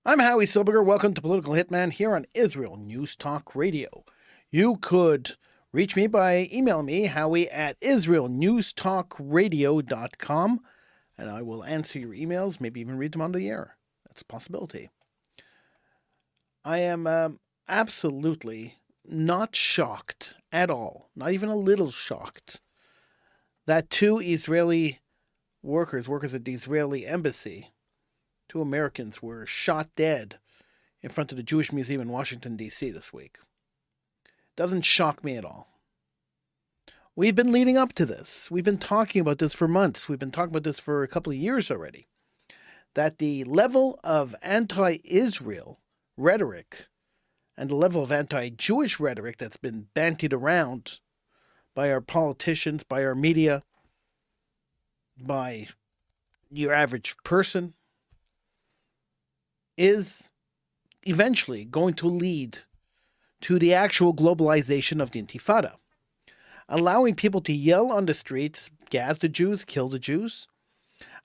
I'm Howie Silberger. Welcome to Political Hitman here on Israel News Talk Radio. You could reach me by emailing me, Howie at israelnewstalkradio.com, and I will answer your emails, maybe even read them on the air. That's a possibility. I am absolutely not shocked at all, not even a little shocked, that two Israeli workers at the Israeli embassy, two Americans, were shot dead in front of the Jewish Museum in Washington, D.C. this week. Doesn't shock me at all. We've been leading up to this. We've been talking about this for months. We've been talking about this for a couple of years already. That the level of anti-Israel rhetoric and the level of anti-Jewish rhetoric that's been bandied around by our politicians, by our media, by your average person, is eventually going to lead to the actual globalization of the Intifada. Allowing people to yell on the streets, gas the Jews, kill the Jews.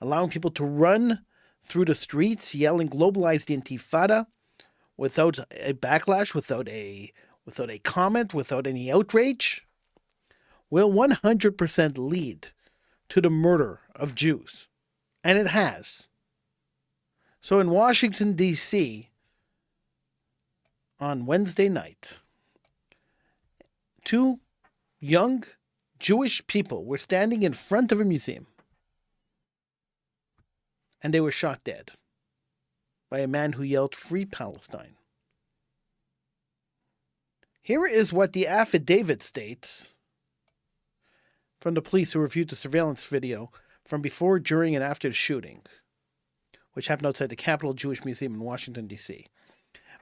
Allowing people to run through the streets yelling globalize the Intifada without a backlash, without a comment, without any outrage, will 100% lead to the murder of Jews. And it has. So in Washington, D.C., on Wednesday night, two young Jewish people were standing in front of a museum, and they were shot dead by a man who yelled, "Free Palestine." Here is what the affidavit states from the police who reviewed the surveillance video from before, during, and after the shooting, which happened outside the Capitol Jewish Museum in Washington, D.C.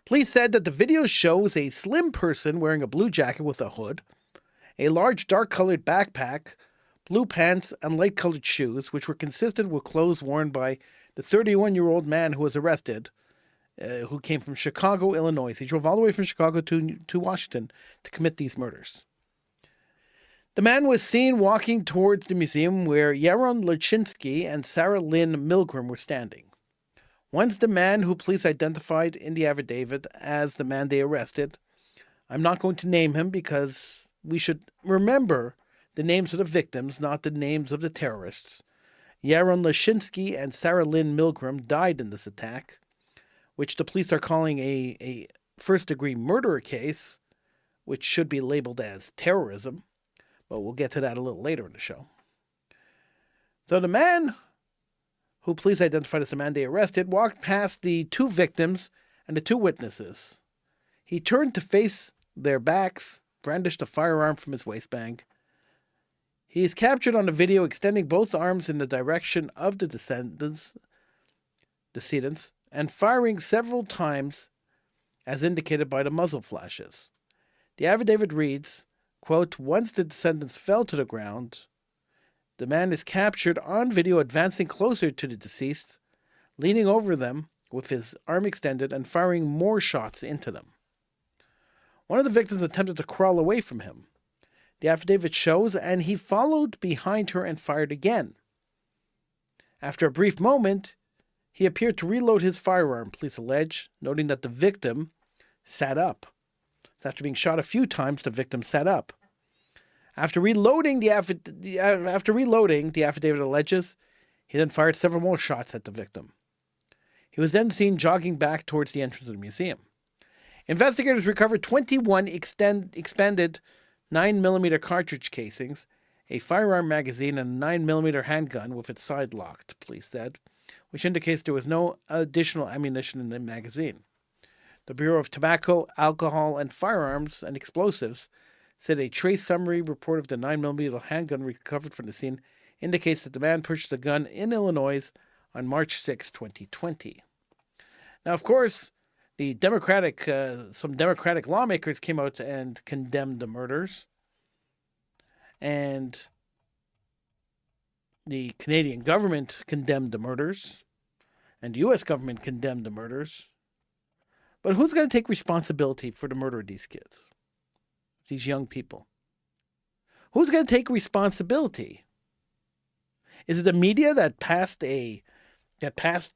Police said that the video shows a slim person wearing a blue jacket with a hood, a large dark-colored backpack, blue pants, and light-colored shoes, which were consistent with clothes worn by the 31-year-old man who was arrested, who came from Chicago, Illinois. He drove all the way from Chicago to Washington to commit these murders. The man was seen walking towards the museum where Yaron Lachinsky and Sarah Lynn Milgram were standing. Once the man who police identified in the affidavit as the man they arrested, I'm not going to name him because we should remember the names of the victims, not the names of the terrorists. Yaron Lachinsky and Sarah Lynn Milgram died in this attack, which the police are calling a first-degree murder case, which should be labeled as terrorism, but we'll get to that a little later in the show. So the man who police identified as the man they arrested, walked past the two victims and the two witnesses. He turned to face their backs, brandished a firearm from his waistband. He is captured on the video extending both arms in the direction of the decedents, and firing several times as indicated by the muzzle flashes. The affidavit reads, quote, "Once the descendants fell to the ground, the man is captured on video advancing closer to the deceased, leaning over them with his arm extended and firing more shots into them. One of the victims attempted to crawl away from him. The affidavit shows, and he followed behind her and fired again. After a brief moment, he appeared to reload his firearm, police allege, noting that the victim sat up. So after being shot a few times, the victim sat up. After reloading, the affidavit alleges, he then fired several more shots at the victim. He was then seen jogging back towards the entrance of the museum. Investigators recovered 21 expanded 9mm cartridge casings, a firearm magazine, and a 9mm handgun with its side locked, police said, which indicates there was no additional ammunition in the magazine. The Bureau of Tobacco, Alcohol, and Firearms and Explosives said a trace summary report of the 9mm handgun recovered from the scene indicates that the man purchased the gun in Illinois on March 6, 2020. Now, of course, some Democratic lawmakers came out and condemned the murders. And the Canadian government condemned the murders. And the U.S. government condemned the murders. But who's going to take responsibility for the murder of these kids? These young people? Who's going to take responsibility? Is it the media that passed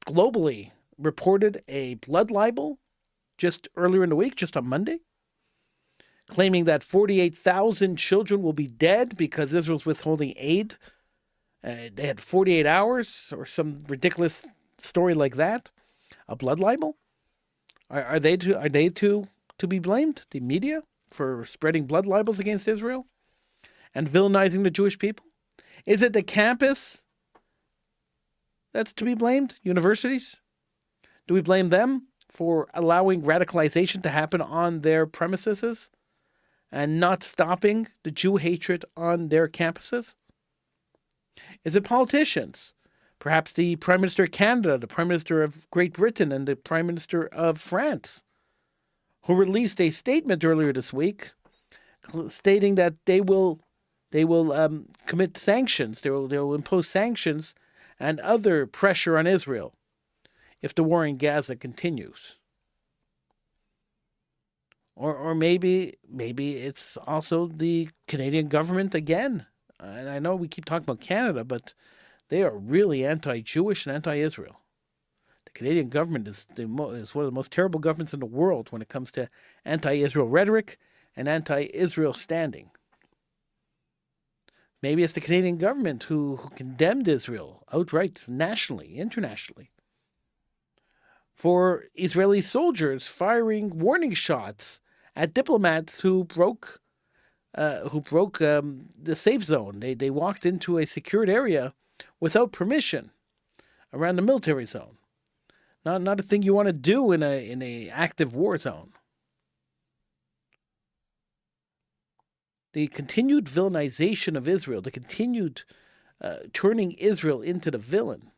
globally reported a blood libel just earlier in the week, just on Monday, claiming that 48,000 children will be dead because Israel's withholding aid. They had 48 hours or some ridiculous story like that. A blood libel? Are they to be blamed, the media, for spreading blood libels against Israel and villainizing the Jewish people? Is it the campus that's to be blamed? Universities? Do we blame them for allowing radicalization to happen on their premises and not stopping the Jew hatred on their campuses? Is it politicians? Perhaps the Prime Minister of Canada, the Prime Minister of Great Britain, and the Prime Minister of France, who released a statement earlier this week stating that they will commit sanctions, they will impose sanctions and other pressure on Israel if the war in Gaza continues. Or maybe it's also the Canadian government again. And I know we keep talking about Canada, but they are really anti-Jewish and anti-Israel. The Canadian government is one of the most terrible governments in the world when it comes to anti-Israel rhetoric and anti-Israel standing. Maybe it's the Canadian government who condemned Israel outright, nationally, internationally, for Israeli soldiers firing warning shots at diplomats who broke the safe zone. They walked into a secured area without permission around the military zone. Not a thing you want to do in a active war zone. The continued villainization of Israel, the continued turning Israel into the villain,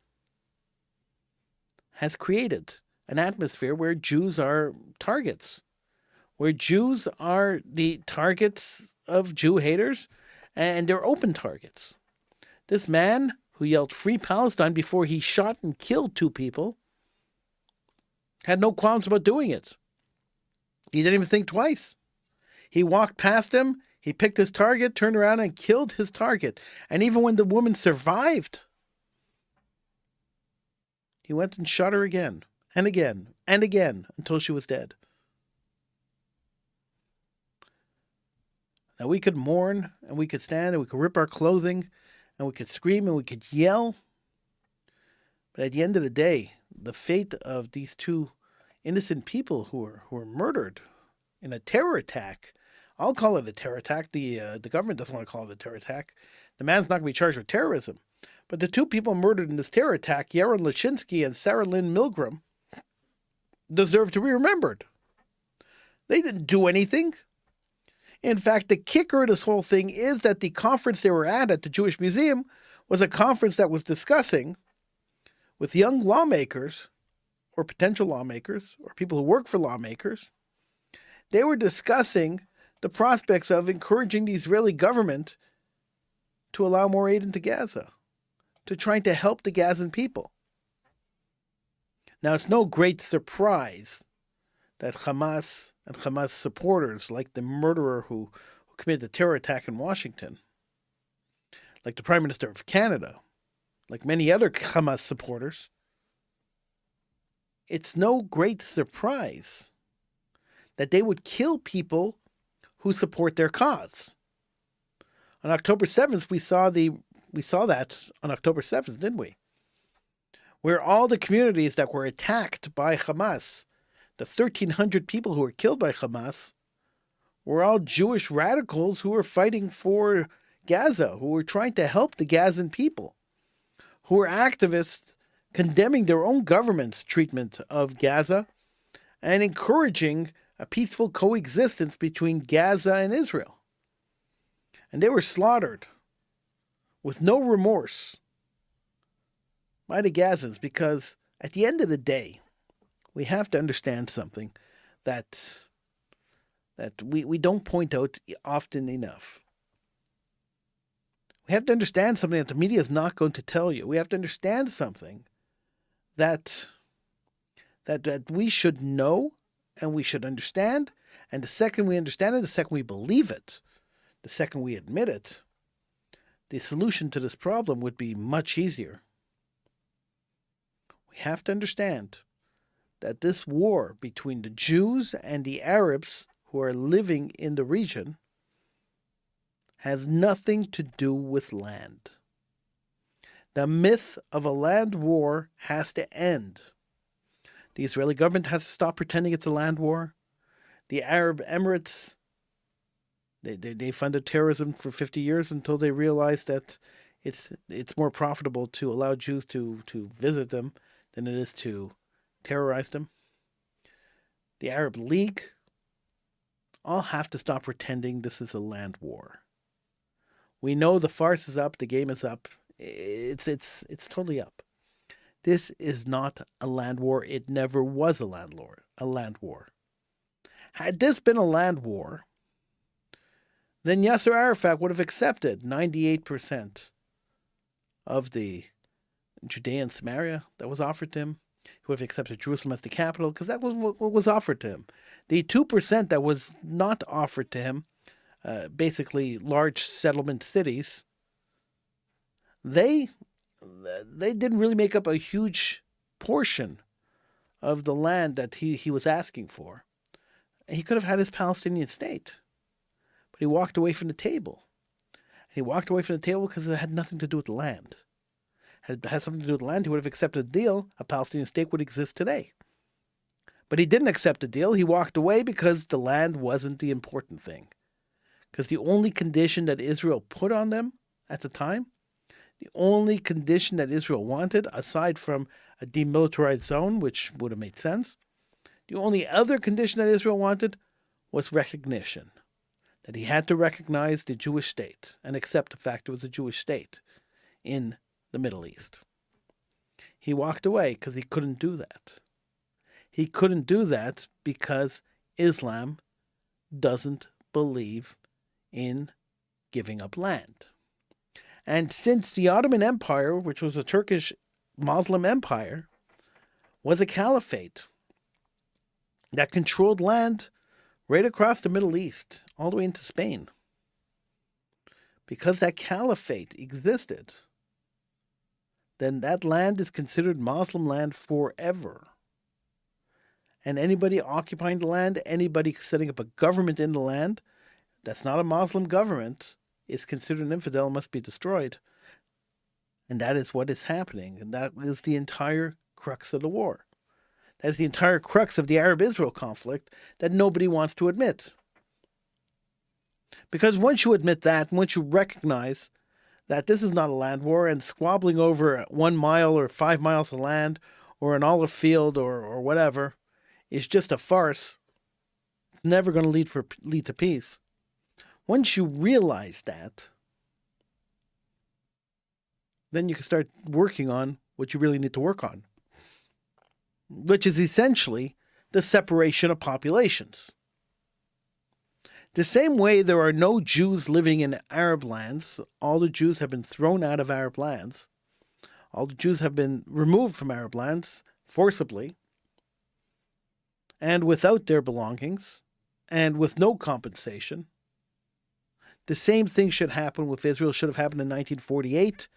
has created an atmosphere where Jews are targets, where Jews are the targets of Jew haters, and they're open targets. This man who yelled "Free Palestine" before he shot and killed 2 people had no qualms about doing it. He didn't even think twice. He walked past him, he picked his target, turned around and killed his target. And even when the woman survived, he went and shot her again and again and again until she was dead. Now, we could mourn, and we could stand, and we could rip our clothing, and we could scream, and we could yell. But at the end of the day, the fate of these 2 innocent people who were murdered in a terror attack, I'll call it a terror attack. The government doesn't want to call it a terror attack. The man's not going to be charged with terrorism. But the 2 people murdered in this terror attack, Yaron Lashinsky and Sarah Lynn Milgram, deserve to be remembered. They didn't do anything. In fact, the kicker of this whole thing is that the conference they were at the Jewish Museum was a conference that was discussing with young lawmakers or potential lawmakers or people who work for lawmakers. They were discussing the prospects of encouraging the Israeli government to allow more aid into Gaza, to trying to help the Gazan people. Now, it's no great surprise that Hamas and Hamas supporters, like the murderer who committed the terror attack in Washington, like the Prime Minister of Canada, like many other Hamas supporters, it's no great surprise that they would kill people who support their cause. On October 7th, we saw that on October 7th, didn't we? Where all the communities that were attacked by Hamas, the 1,300 people who were killed by Hamas, were all Jewish radicals who were fighting for Gaza, who were trying to help the Gazan people, who were activists condemning their own government's treatment of Gaza and encouraging a peaceful coexistence between Gaza and Israel. And they were slaughtered with no remorse by the Gazans, because at the end of the day, we have to understand something that we don't point out often enough. We have to understand something that the media is not going to tell you. We have to understand something that we should know and we should understand. And the second we understand it, the second we believe it, the second we admit it, the solution to this problem would be much easier. We have to understand that this war between the Jews and the Arabs who are living in the region has nothing to do with land. The myth of a land war has to end. The Israeli government has to stop pretending it's a land war. The Arab Emirates, they funded terrorism for 50 years until they realized that it's more profitable to allow Jews to visit them than it is to terrorize them. The Arab League all have to stop pretending this is a land war. We know the farce is up, the game is up. It's totally up. This is not a land war. It never was a land war. Had this been a land war, then Yasser Arafat would have accepted 98% of the Judea and Samaria that was offered to him. He would have accepted Jerusalem as the capital because that was what was offered to him. The 2% that was not offered to him, basically large settlement cities, they didn't really make up a huge portion of the land that he was asking for. He could have had his Palestinian state, but he walked away from the table. He walked away from the table because it had nothing to do with the land. Had it had something to do with the land, he would have accepted a deal. A Palestinian state would exist today. But he didn't accept the deal. He walked away because the land wasn't the important thing. Because the only condition that Israel put on them at the time, the only condition that Israel wanted, aside from a demilitarized zone, which would have made sense, the only other condition that Israel wanted was recognition. That he had to recognize the Jewish state and accept the fact it was a Jewish state in the Middle East. He walked away because he couldn't do that. He couldn't do that because Islam doesn't believe in giving up land. And since the Ottoman Empire, which was a Turkish Muslim empire, was a caliphate that controlled land right across the Middle East, all the way into Spain, because that caliphate existed, then that land is considered Muslim land forever. And anybody occupying the land, anybody setting up a government in the land that's not a Muslim government is considered an infidel and must be destroyed. And that is what is happening. And that is the entire crux of the war. That is the entire crux of the Arab-Israel conflict that nobody wants to admit. Because once you admit that, once you recognize that this is not a land war and squabbling over 1 mile or 5 miles of land or an olive field or whatever is just a farce, it's never going to lead to peace. Once you realize that, then you can start working on what you really need to work on, which is essentially the separation of populations. The same way there are no Jews living in Arab lands, all the Jews have been thrown out of Arab lands, all the Jews have been removed from Arab lands forcibly, and without their belongings, and with no compensation. The same thing should happen with Israel, should have happened in 1948.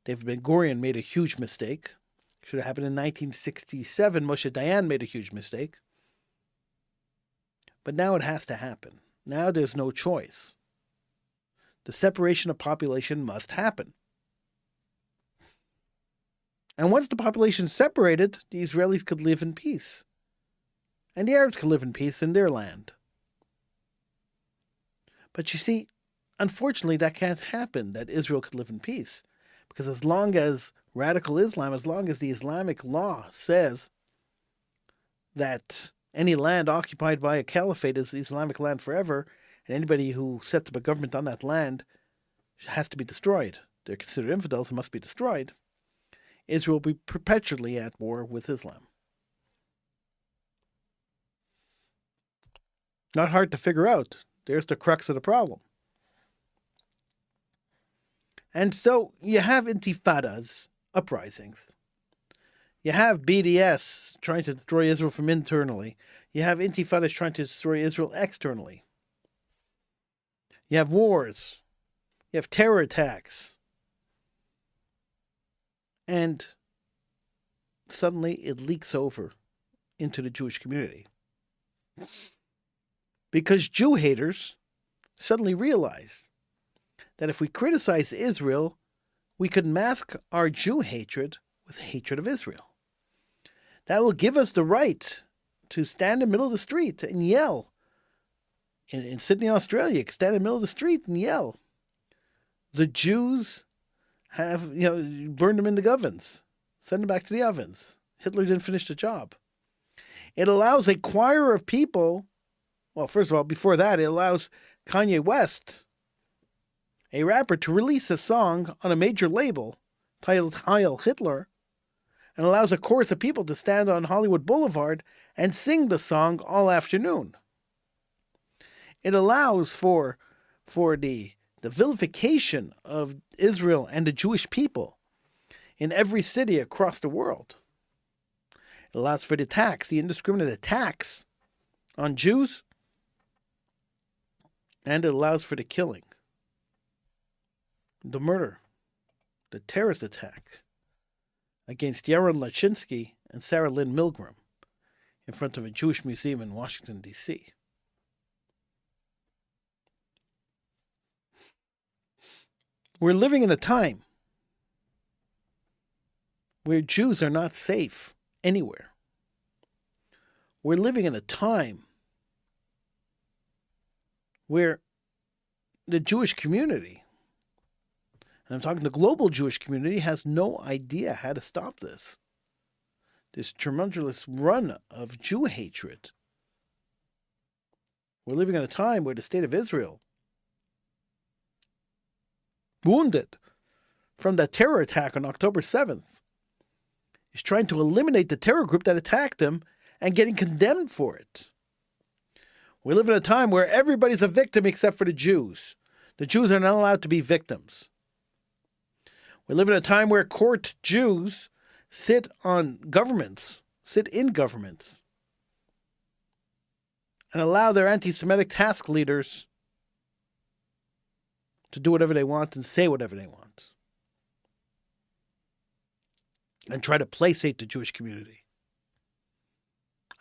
David Ben-Gurion made a huge mistake. Should have happened in 1967. Moshe Dayan made a huge mistake. But now it has to happen. Now there's no choice. The separation of population must happen. And once the population is separated, the Israelis could live in peace. And the Arabs could live in peace in their land. But you see, unfortunately, that can't happen, that Israel could live in peace. Because as long as radical Islam, as long as the Islamic law says that any land occupied by a caliphate is Islamic land forever, and anybody who sets up a government on that land has to be destroyed. They're considered infidels and must be destroyed. Israel will be perpetually at war with Islam. Not hard to figure out. There's the crux of the problem. And so you have intifadas, uprisings. You have BDS trying to destroy Israel from internally. You have intifadas trying to destroy Israel externally. You have wars. You have terror attacks. And suddenly it leaks over into the Jewish community. Because Jew haters suddenly realized that if we criticize Israel, we could mask our Jew hatred with hatred of Israel. That will give us the right to stand in the middle of the street and yell. In Sydney, Australia, you can stand in the middle of the street and yell. The Jews have, burned them in the ovens. Send them back to the ovens. Hitler didn't finish the job. It allows a choir of people. Well, first of all, before that, it allows Kanye West, a rapper, to release a song on a major label titled Heil Hitler, and allows a chorus of people to stand on Hollywood Boulevard and sing the song all afternoon. It allows for the vilification of Israel and the Jewish people in every city across the world. It allows for the attacks, the indiscriminate attacks on Jews, and it allows for the killing, the murder, the terrorist attack against Yaron Lachinsky and Sarah Lynn Milgram in front of a Jewish museum in Washington, D.C. We're living in a time where Jews are not safe anywhere. We're living in a time where the Jewish community, and I'm talking the global Jewish community, has no idea how to stop this. This tremendous run of Jew hatred. We're living in a time where the state of Israel, wounded from that terror attack on October 7th, is trying to eliminate the terror group that attacked them and getting condemned for it. We live in a time where everybody's a victim except for the Jews. The Jews are not allowed to be victims. We live in a time where court Jews sit in governments, and allow their anti-Semitic task leaders to do whatever they want and say whatever they want. And try to placate the Jewish community.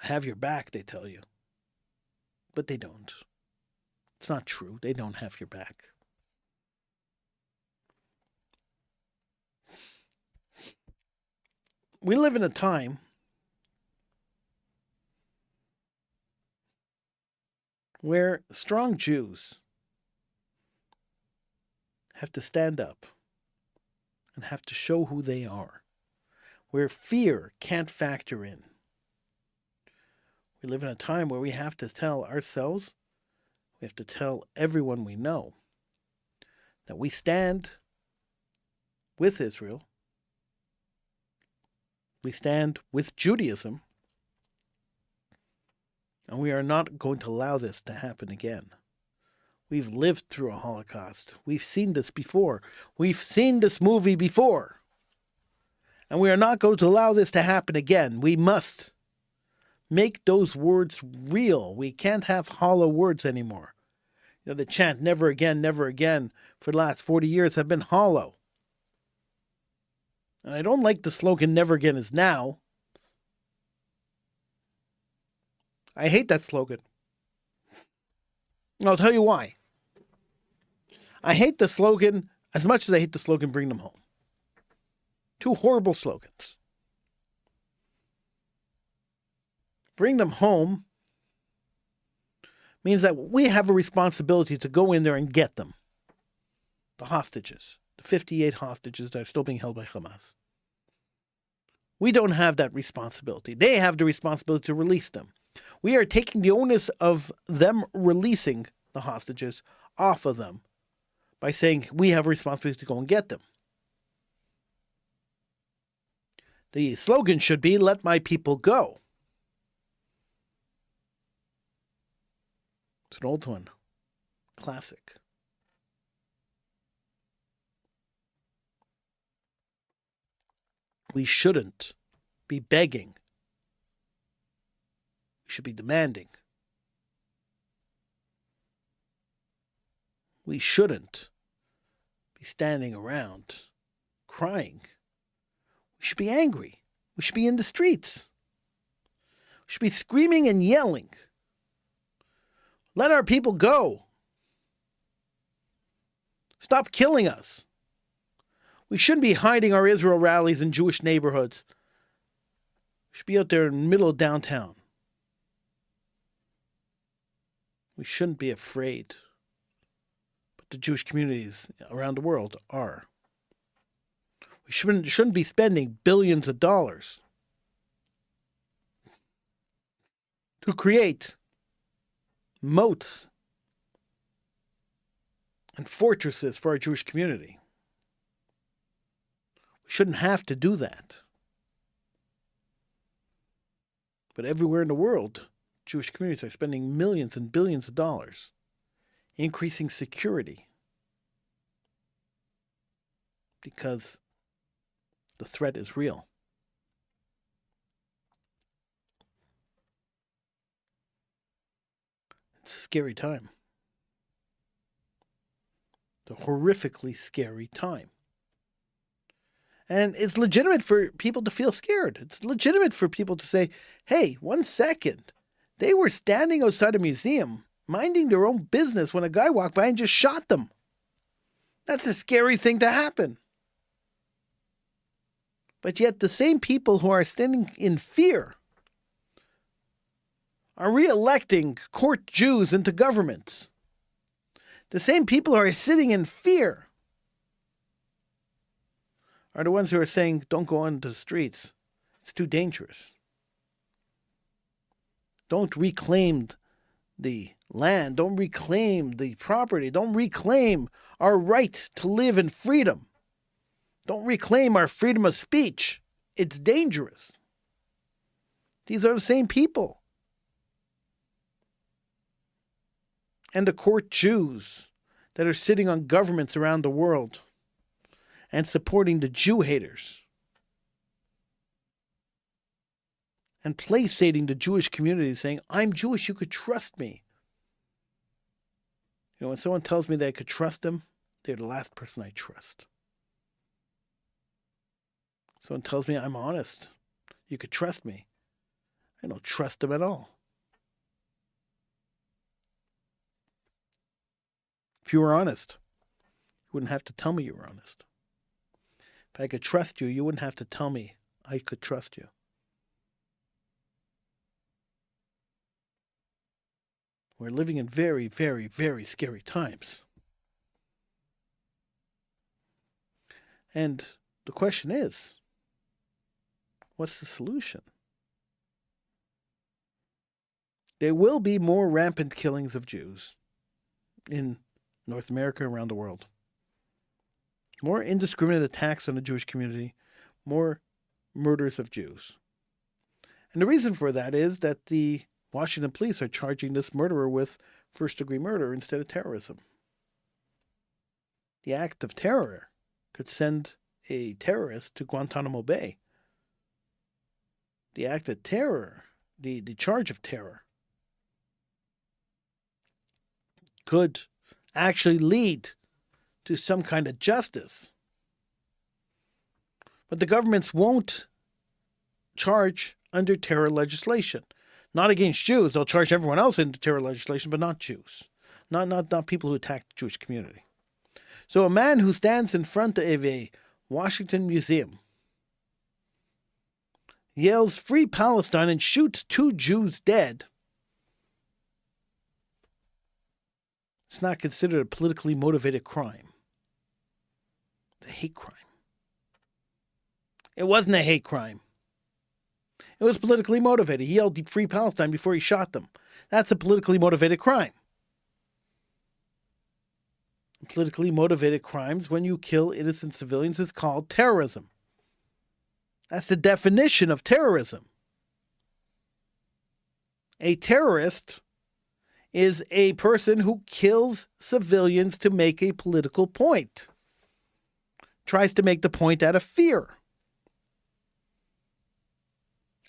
I have your back, they tell you. But they don't. It's not true. They don't have your back. We live in a time where strong Jews have to stand up and have to show who they are, where fear can't factor in. We live in a time where we have to tell ourselves, we have to tell everyone we know, that we stand with Israel, we stand with Judaism, and we are not going to allow this to happen again. We've lived through a Holocaust. We've seen this before. We've seen this movie before. And we are not going to allow this to happen again. We must make those words real. We can't have hollow words anymore. The chant, never again, for the last 40 years have been hollow. And I don't like the slogan, never again is now. I hate that slogan. And I'll tell you why. I hate the slogan as much as I hate the slogan, bring them home. Two horrible slogans. Bring them home means that we have a responsibility to go in there and get them. The hostages. The 58 hostages that are still being held by Hamas. We don't have that responsibility. They have the responsibility to release them. We are taking the onus of them releasing the hostages off of them by saying we have a responsibility to go and get them. The slogan should be, let my people go. It's an old one. Classic. We shouldn't be begging. We should be demanding. We shouldn't be standing around crying. We should be angry. We should be in the streets. We should be screaming and yelling. Let our people go. Stop killing us. We shouldn't be hiding our Israel rallies in Jewish neighborhoods. We should be out there in the middle of downtown. We shouldn't be afraid. But the Jewish communities around the world are. We shouldn't be spending billions of dollars to create moats and fortresses for our Jewish community. We shouldn't have to do that. But everywhere in the world, Jewish communities are spending millions and billions of dollars increasing security because the threat is real. It's a scary time. It's a horrifically scary time. And it's legitimate for people to feel scared. It's legitimate for people to say, hey, 1 second. They were standing outside a museum, minding their own business when a guy walked by and just shot them. That's a scary thing to happen. But yet the same people who are standing in fear are re-electing court Jews into governments. The same people who are sitting in fear are the ones who are saying, don't go onto the streets. It's too dangerous. Don't reclaim the land. Don't reclaim the property. Don't reclaim our right to live in freedom. Don't reclaim our freedom of speech. It's dangerous. These are the same people. And the court Jews that are sitting on governments around the world and supporting the Jew haters and placating the Jewish community, saying, I'm Jewish, you could trust me. You know, when someone tells me that I could trust them, they're the last person I trust. Someone tells me I'm honest, you could trust me. I don't trust them at all. If you were honest, you wouldn't have to tell me you were honest. If I could trust you, you wouldn't have to tell me I could trust you. We're living in very, very, very scary times. And the question is, what's the solution? There will be more rampant killings of Jews in North America, around the world. More indiscriminate attacks on the Jewish community, more murders of Jews. And the reason for that is that the Washington police are charging this murderer with first-degree murder instead of terrorism. The act of terror could send a terrorist to Guantanamo Bay. The act of terror, the charge of terror, could actually lead to some kind of justice. But the governments won't charge under terror legislation. Not against Jews. They'll charge everyone else into terror legislation, but not Jews. Not people who attack the Jewish community. So a man who stands in front of a Washington museum, yells "Free Palestine" and shoots 2 Jews dead, it's not considered a politically motivated crime. It's a hate crime. It wasn't a hate crime. It was politically motivated. He yelled "Free Palestine" before he shot them. That's a politically motivated crime. Politically motivated crimes, when you kill innocent civilians, is called terrorism. That's the definition of terrorism. A terrorist is a person who kills civilians to make a political point. Tries to make the point out of fear.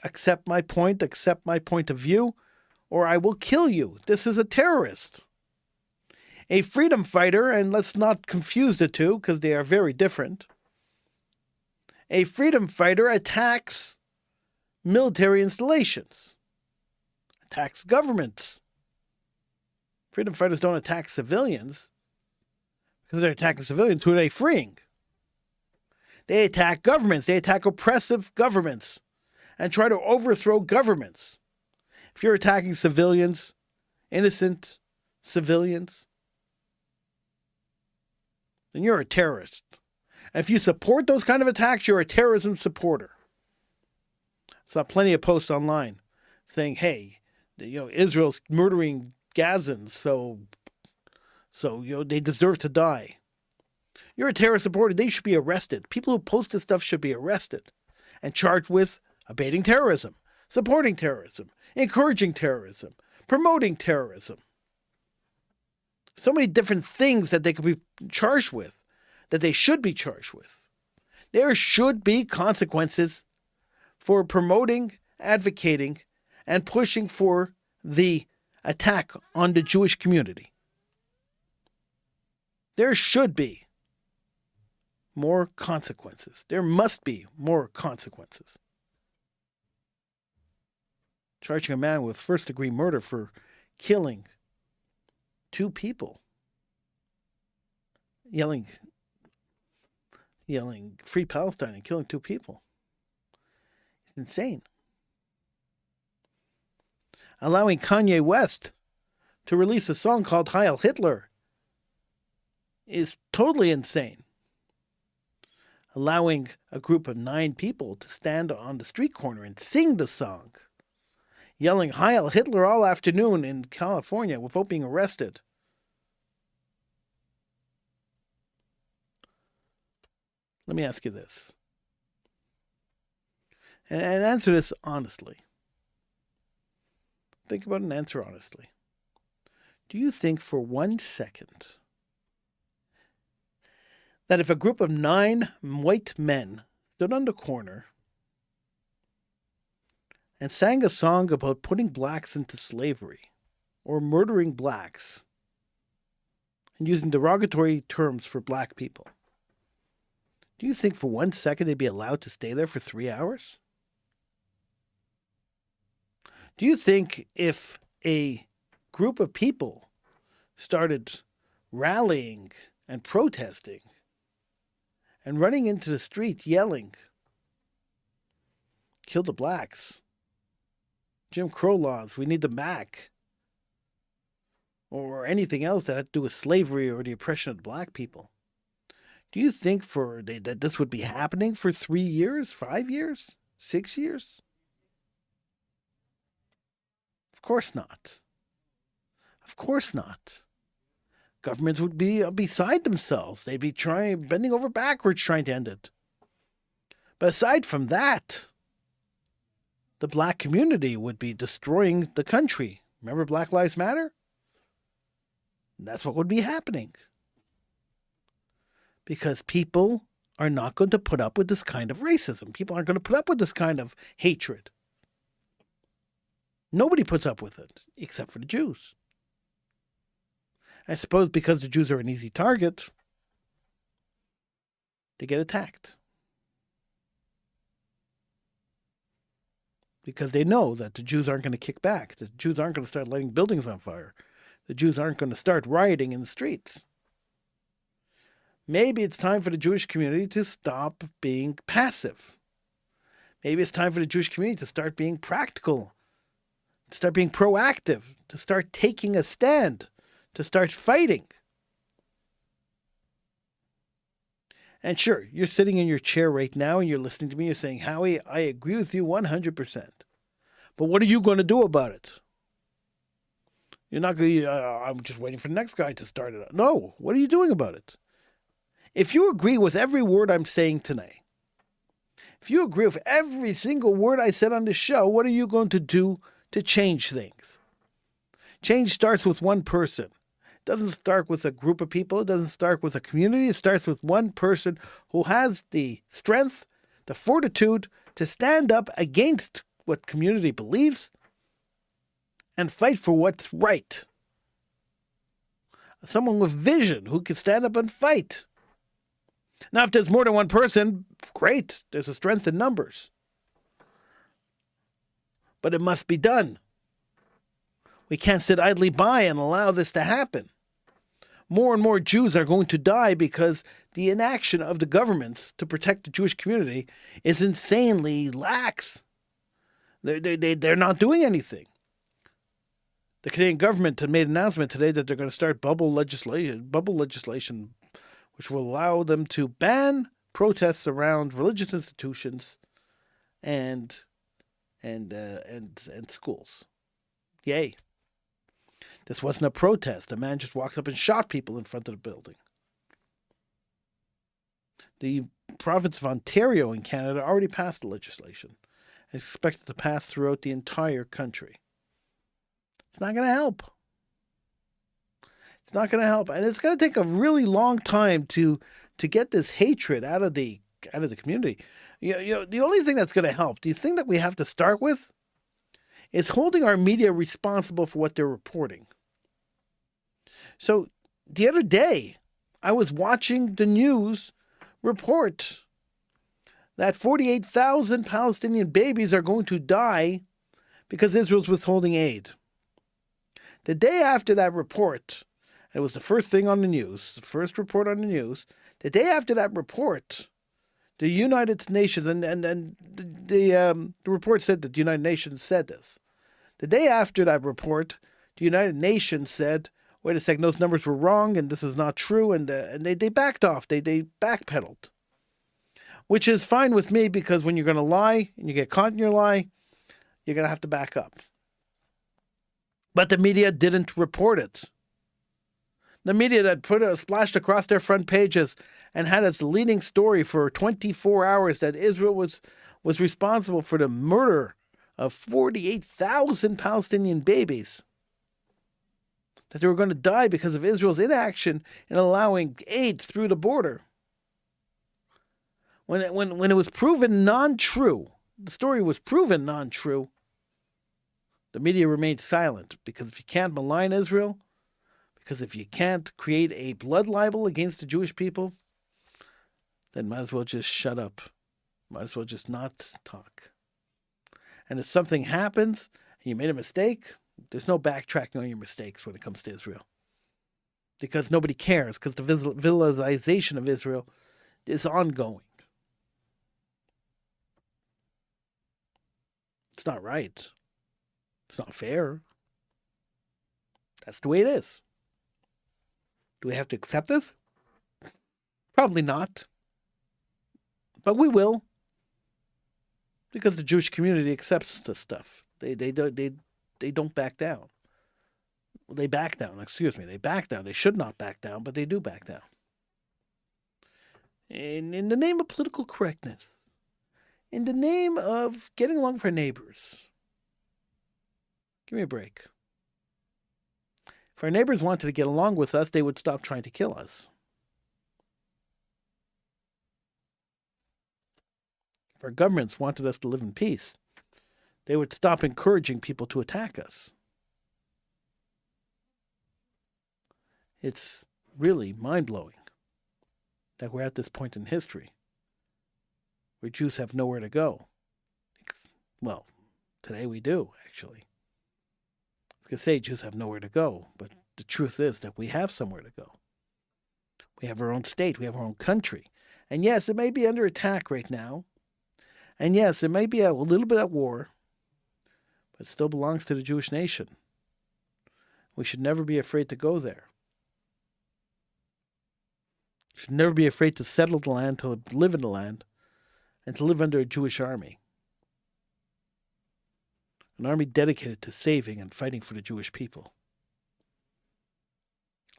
Accept my point of view, or I will kill you. This is a terrorist. A freedom fighter, and let's not confuse the two because they are very different. A freedom fighter attacks military installations, attacks governments. Freedom fighters don't attack civilians because they're attacking civilians. Who are they freeing? They attack governments. They attack oppressive governments and try to overthrow governments. If you're attacking civilians, innocent civilians, then you're a terrorist. And if you support those kind of attacks, you're a terrorism supporter. I saw plenty of posts online saying, hey, Israel's murdering Gazans, so they deserve to die. You're a terrorist supporter. They should be arrested. People who post this stuff should be arrested and charged with abating terrorism, supporting terrorism, encouraging terrorism, promoting terrorism. So many different things that they could be charged with, that they should be charged with. There should be consequences for promoting, advocating, and pushing for the attack on the Jewish community. There should be more consequences. There must be more consequences. Charging a man with first-degree murder for killing 2 people. Yelling Free Palestine and killing 2 people. It's insane. Allowing Kanye West to release a song called Heil Hitler is totally insane. Allowing a group of 9 people to stand on the street corner and sing the song, yelling Heil Hitler all afternoon in California without being arrested. Let me ask you this, and answer this honestly. Think about it and answer honestly. Do you think for 1 second that if a group of 9 white men stood on the corner and sang a song about putting blacks into slavery or murdering blacks and using derogatory terms for black people, do you think for 1 second they'd be allowed to stay there for 3 hours? Do you think if a group of people started rallying and protesting and running into the street yelling, kill the blacks, Jim Crow laws, we need them back, or anything else that had to do with slavery or the oppression of black people, do you think that this would be happening for 3 years, 5 years, 6 years? Of course not. Of course not. Governments would be beside themselves. They'd be bending over backwards trying to end it. But aside from that, the black community would be destroying the country. Remember Black Lives Matter? That's what would be happening. Because people are not going to put up with this kind of racism. People aren't going to put up with this kind of hatred. Nobody puts up with it, except for the Jews. I suppose because the Jews are an easy target, they get attacked. Because they know that the Jews aren't going to kick back. The Jews aren't going to start lighting buildings on fire. The Jews aren't going to start rioting in the streets. Maybe it's time for the Jewish community to stop being passive. Maybe it's time for the Jewish community to start being practical, to start being proactive, to start taking a stand, to start fighting. And sure, you're sitting in your chair right now and you're listening to me. You're saying, Howie, I agree with you 100%. But what are you going to do about it? You're not going to, I'm just waiting for the next guy to start it. No, what are you doing about it? If you agree with every word I'm saying tonight, if you agree with every single word I said on this show, what are you going to do to change things? Change starts with one person. It doesn't start with a group of people. It doesn't start with a community. It starts with one person who has the strength, the fortitude to stand up against what community believes and fight for what's right. Someone with vision who can stand up and fight. Now, if there's more than one person, great. There's a strength in numbers. but it must be done. We can't sit idly by and allow this to happen. More and more Jews are going to die because the inaction of the governments to protect the Jewish community is insanely lax. They're not doing anything. The Canadian government had made an announcement today that they're going to start bubble legislation, which will allow them to ban protests around religious institutions and schools. Yay. This wasn't a protest. A man just walked up and shot people in front of the building. The province of Ontario in Canada already passed the legislation and expected to pass throughout the entire country. It's not going to help. It's not going to help. And it's going to take a really long time to get this hatred out of the community. The only thing that's going to help, the thing that we have to start with, is holding our media responsible for what they're reporting. So the other day, I was watching the news report that 48,000 Palestinian babies are going to die because Israel's withholding aid. The day after that report, it was the first thing on the news, the first report on the news, the day after that report, the United Nations, and the report said that the United Nations said this. The day after that report, the United Nations said, wait a second, those numbers were wrong and this is not true, and they backed off, they backpedaled. Which is fine with me because when you're going to lie and you get caught in your lie, you're going to have to back up. But the media didn't report it. The media that splashed across their front pages and had its leading story for 24 hours that Israel was responsible for the murder of 48,000 Palestinian babies. That they were going to die because of Israel's inaction in allowing aid through the border. When it was proven non-true, the story was proven non-true, the media remained silent, because if you can't malign Israel, because if you can't create a blood libel against the Jewish people, then might as well just shut up. Might as well just not talk. And if something happens and you made a mistake, there's no backtracking on your mistakes when it comes to Israel. Because nobody cares, because the villainization of Israel is ongoing. It's not right. It's not fair. That's the way it is. Do we have to accept this? Probably not. But we will. Because the Jewish community accepts this stuff. They don't back down. They back down, They back down. They should not back down, but they do back down. In the name of political correctness. In the name of getting along with our neighbors. Give me a break. If our neighbors wanted to get along with us, they would stop trying to kill us. If our governments wanted us to live in peace, they would stop encouraging people to attack us. It's really mind-blowing that we're at this point in history where Jews have nowhere to go. Well, today we do, actually. I was going to say Jews have nowhere to go, but the truth is that we have somewhere to go. We have our own state. We have our own country. And yes, it may be under attack right now. And yes, it may be a little bit at war, but it still belongs to the Jewish nation. We should never be afraid to go there. We should never be afraid to settle the land, to live in the land, and to live under a Jewish army. An army dedicated to saving and fighting for the Jewish people.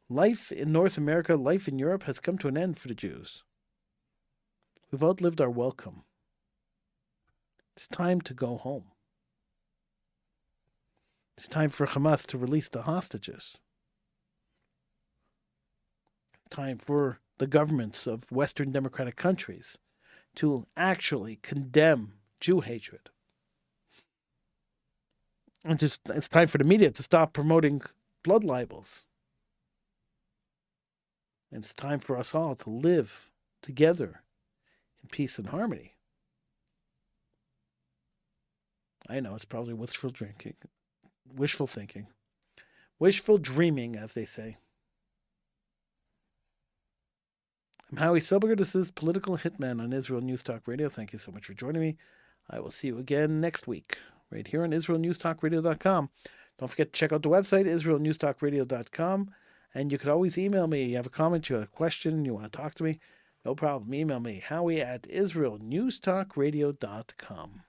Life in North America, life in Europe has come to an end for the Jews. We've outlived our welcome. It's time to go home. It's time for Hamas to release the hostages. It's time for the governments of Western democratic countries to actually condemn Jew hatred. And it's time for the media to stop promoting blood libels. And it's time for us all to live together in peace and harmony. I know, it's probably wishful drinking. Wishful thinking. Wishful dreaming, as they say. I'm Howie Silberger. This is Political Hitman on Israel News Talk Radio. Thank you so much for joining me. I will see you again next week, right here on IsraelNewsTalkRadio.com. Don't forget to check out the website, IsraelNewsTalkRadio.com. And you could always email me. You have a comment, you have a question, you want to talk to me. No problem. Email me, Howie at IsraelNewsTalkRadio.com.